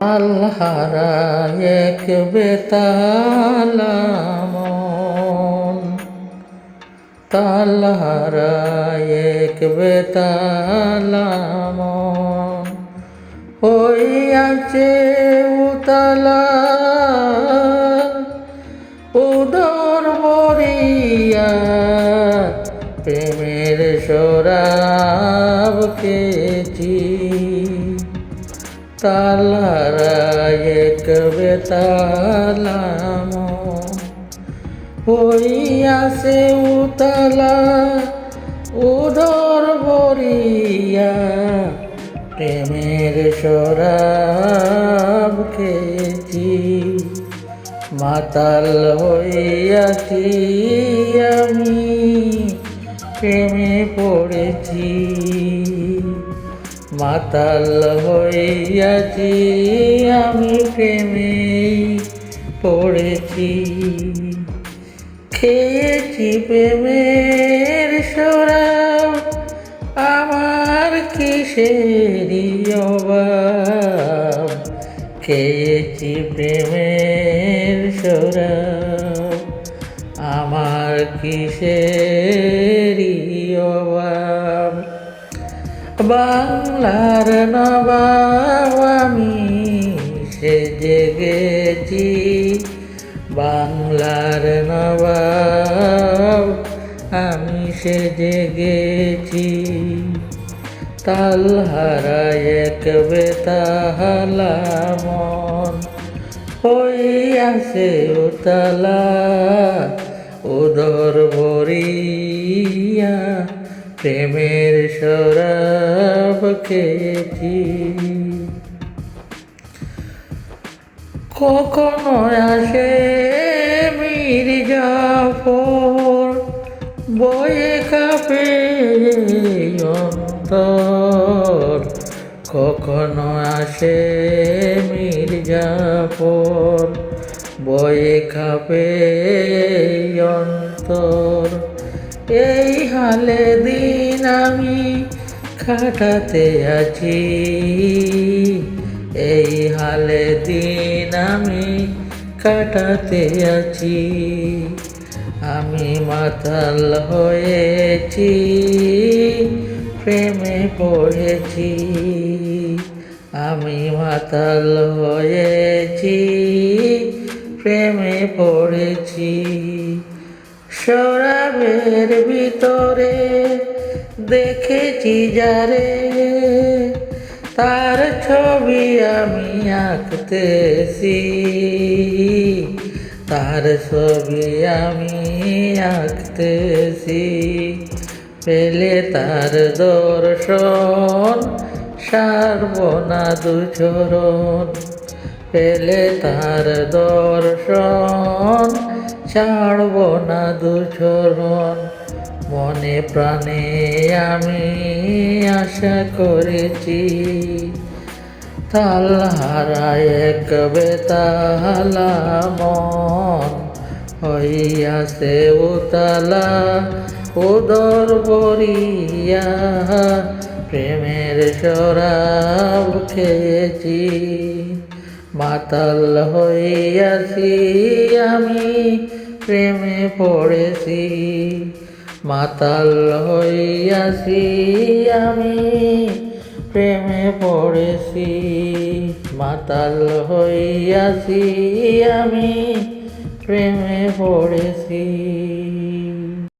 আল্লাহরা এক বেতালা মন, তালহারা এক বেতালা মন হইয়াছে উতলা উদর ভরিয়া প্রেমের শরাব খেয়েছি। তালহারা এক বেতালা মন হইয়াছে উতলা উদর ভরিয়া প্রেমের শরাব খেয়েছি। মাতাল হইয়াছি আমি প্রেমে পড়েছি, মাতাল হইয়াছি আমি প্রেমে পড়েছি। খেয়েছি প্রেমের শরাব আমার কিসেরই অভাব, খেয়েছি প্রেমের শরাব আমার কিসেরই অভাব। বাংলার নবাব আমি সেজে গেছি, বাংলার নবাব আমি সেজে গেছি। তালহারা এক বেতালা মন হইয়াছে উতলা উদর ভরিয়া প্রেমের শরাব খেয়েছি। কখনো আসে মির্জাফর বয়ে কাঁপে অন্তর, কখনো আসে মির্জাফর বয়ে কাঁপে অন্তর। এই হালে দিন আমি কাটাতে আছি, এই হালে দিন আমি কাটাতে আছি। আমি মাতাল হয়েছি প্রেমে পড়েছি, আমি মাতাল হয়েছি প্রেমে পড়েছি। শরাবের ভিতরে দেখেছি যারে তার ছবি আমি আঁকতেছি, তার ছবি আমি আঁকতেছি। পেলে তার দর্শন সারব না দুচরণ, পেলে তার দর্শন ছাড়ব না দুচরণ। মনে প্রাণে আমি আশা করেছি, তালহারা এক বেতালা মন হইয়াছে উতলা উদর ভরিয়া প্রেমের শরাব খেয়েছি। মাতাল হইয়াছি আমি প্রেমে পড়েছি, মাতাল হইয়াছি আমি প্রেমে পড়েছি, মাতাল হইয়াছি আমি প্রেমে পড়েছি।